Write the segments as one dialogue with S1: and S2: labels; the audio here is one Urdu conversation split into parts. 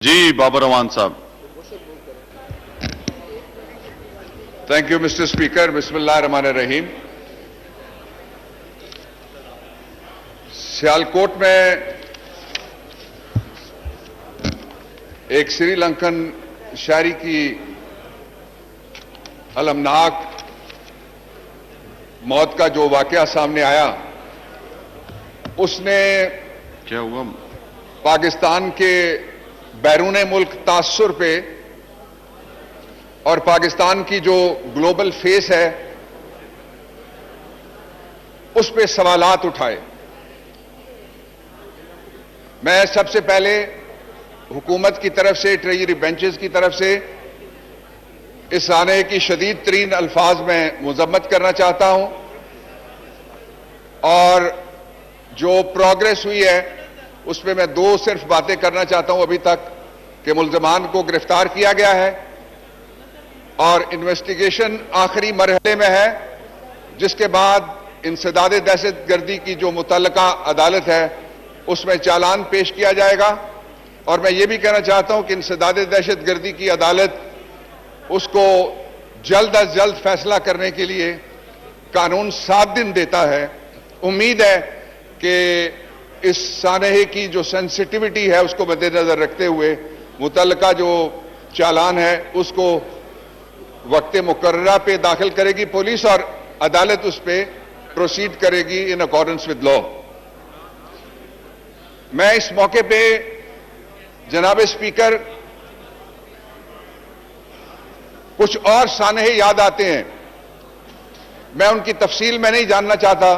S1: جی بابر رحمان صاحب.
S2: Thank you Mister Speaker. بسم اللہ الرحمن الرحیم. سیالکوٹ میں ایک سری لنکن شہری کی المناک موت کا جو واقعہ سامنے آیا، اس نے
S1: کیا ہوا؟
S2: پاکستان کے بیرون ملک تاثر پہ اور پاکستان کی جو گلوبل فیس ہے اس پہ سوالات اٹھائے. میں سب سے پہلے حکومت کی طرف سے، ٹریجری بینچز کی طرف سے اس سانحے کی شدید ترین الفاظ میں مذمت کرنا چاہتا ہوں، اور جو پروگریس ہوئی ہے اس پہ میں دو صرف باتیں کرنا چاہتا ہوں ابھی تک، کہ ملزمان کو گرفتار کیا گیا ہے اور انویسٹیگیشن آخری مرحلے میں ہے، جس کے بعد انسداد دہشت گردی کی جو متعلقہ عدالت ہے اس میں چالان پیش کیا جائے گا. اور میں یہ بھی کہنا چاہتا ہوں کہ انسداد دہشت گردی کی عدالت اس کو جلد از جلد فیصلہ کرنے کے لیے قانون 7 دن دیتا ہے. امید ہے کہ اس سانحے کی جو سینسٹیوٹی ہے اس کو مد نظر رکھتے ہوئے متعلقہ جو چالان ہے اس کو وقت مقررہ پہ داخل کرے گی پولیس، اور عدالت اس پہ پروسیڈ کرے گی ان اکارڈنس ود لا. میں اس موقع پہ جناب اسپیکر کچھ اور سانحے یاد آتے ہیں، میں ان کی تفصیل میں نہیں جاننا چاہتا.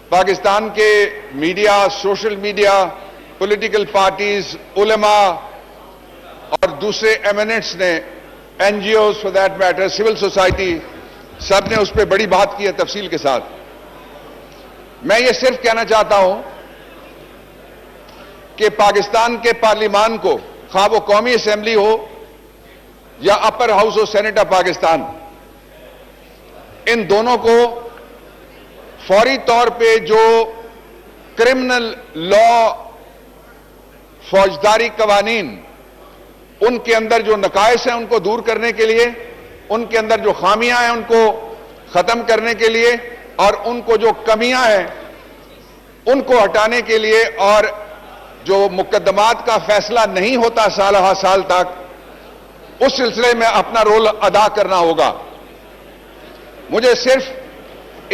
S2: پاکستان کے media, social media, political parties, علماء اور دوسرے ایمننٹس نے، N G Os for that matter, civil society, سب نے اس پہ بڑی بات کی ہے تفصیل کے ساتھ. میں یہ صرف کہنا چاہتا ہوں کہ پاکستان کے پارلیمان کو، خواہ وہ قومی اسمبلی ہو یا اپر ہاؤس ہو سینٹ آف پاکستان، ان دونوں کو فوری طور پہ جو کرمنل لا، فوجداری قوانین، ان کے اندر جو نقائص ہیں ان کو دور کرنے کے لیے، ان کے اندر جو خامیاں ہیں ان کو ختم کرنے کے لیے، اور ان کو جو کمیاں ہیں ان کو ہٹانے کے لیے، اور جو مقدمات کا فیصلہ نہیں ہوتا سال ہا سال تک، اس سلسلے میں اپنا رول ادا کرنا ہوگا. مجھے صرف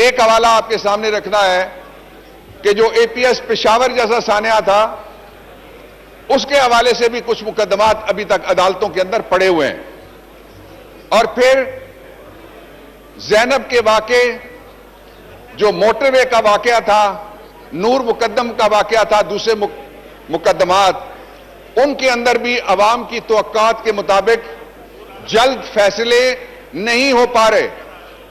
S2: ایک حوالہ آپ کے سامنے رکھنا ہے کہ جو اے پی ایس پشاور جیسا سانحہ تھا، اس کے حوالے سے بھی کچھ مقدمات ابھی تک عدالتوں کے اندر پڑے ہوئے ہیں. اور پھر زینب کے واقعے، جو موٹر وے کا واقعہ تھا، نور مقدم کا واقعہ تھا، دوسرے مقدمات، ان کے اندر بھی عوام کی توقعات کے مطابق جلد فیصلے نہیں ہو پا رہے.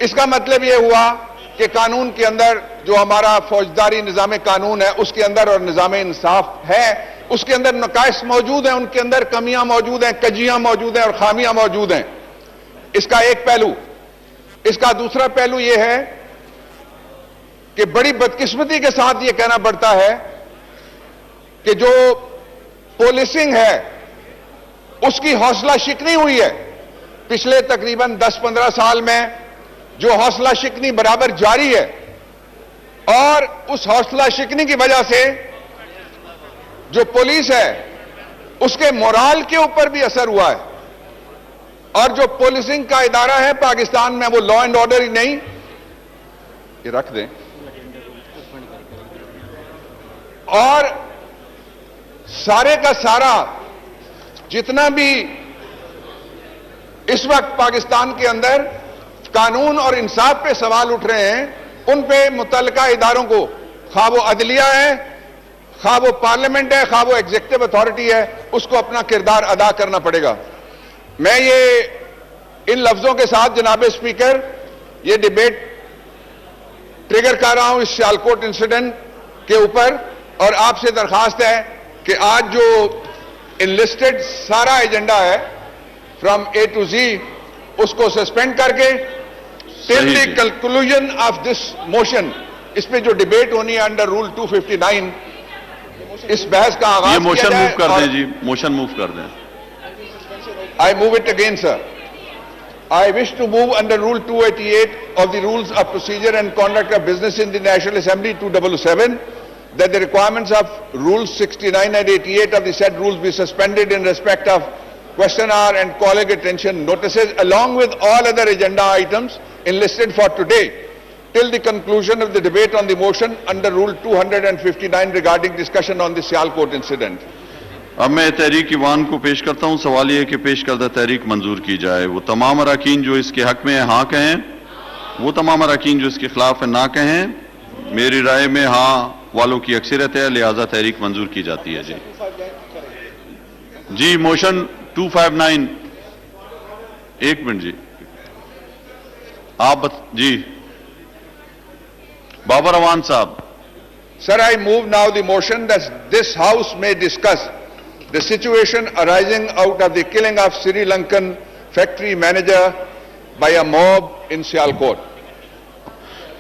S2: اس کا مطلب یہ ہوا کہ قانون کے اندر جو ہمارا فوجداری نظام قانون ہے اس کے اندر، اور نظام انصاف ہے اس کے اندر، نقائص موجود ہیں، ان کے اندر کمیاں موجود ہیں، کجیاں موجود ہیں اور خامیاں موجود ہیں. اس کا ایک پہلو. اس کا دوسرا پہلو یہ ہے کہ بڑی بدقسمتی کے ساتھ یہ کہنا پڑتا ہے کہ جو پولیسنگ ہے اس کی حوصلہ شکنی ہوئی ہے. پچھلے تقریباً 10-15 سال میں جو حوصلہ شکنی برابر جاری ہے، اور اس حوصلہ شکنی کی وجہ سے جو پولیس ہے اس کے مورال کے اوپر بھی اثر ہوا ہے. اور جو پولیسنگ کا ادارہ ہے پاکستان میں، وہ لا اینڈ آرڈر ہی نہیں، یہ رکھ دیں، اور سارے کا سارا جتنا بھی اس وقت پاکستان کے اندر قانون اور انصاف پہ سوال اٹھ رہے ہیں، ان پہ متعلقہ اداروں کو، خواہ وہ عدلیہ ہے، خواہ وہ پارلیمنٹ ہے، خواہ وہ ایگزیکٹو اتھارٹی ہے، اس کو اپنا کردار ادا کرنا پڑے گا. میں یہ ان لفظوں کے ساتھ جناب اسپیکر یہ ڈیبیٹ ٹریگر کر رہا ہوں اس سیالکوٹ انسیڈنٹ کے اوپر، اور آپ سے درخواست ہے کہ آج جو انلسٹڈ سارا ایجنڈا ہے فرام اے ٹو زی، اس کو سسپینڈ کر کے till the conclusion of this motion, اس پہ جو ڈیبیٹ ہونی ہے انڈر رول 259 اس بحث کا
S1: یہ
S2: آغاز کیا
S1: موشن
S2: جائے
S1: موو کر
S2: اور
S1: دیں جی، موشن موو کر دیں.
S2: I move it again, sir. I wish to move under Rule 288 of the Rules of Procedure and Conduct of Business in the National Assembly 2007 that the requirements of Rules 69 and 88 of the said rules be suspended in respect of question hour and calling attention notices along with all other agenda items enlisted for today till the conclusion of the debate on the motion under Rule 259 regarding discussion on the Sialkot incident.
S1: اب میں تحریک ایوان کو پیش کرتا ہوں. سوال یہ ہے کہ پیش کردہ تحریک منظور کی جائے. وہ تمام اراکین جو اس کے حق میں ہاں کہیں، وہ تمام اراکین جو اس کے خلاف ہیں نہ کہیں. میری رائے میں ہاں والوں کی اکثریت ہے، لہذا تحریک منظور کی جاتی ہے. جی موشن 259. ایک منٹ جی، آپ جی بابر اعوان صاحب.
S2: Sir, I move now the motion that this House may discuss the situation arising out of the killing of Sri Lankan factory manager by a mob in Sialkot.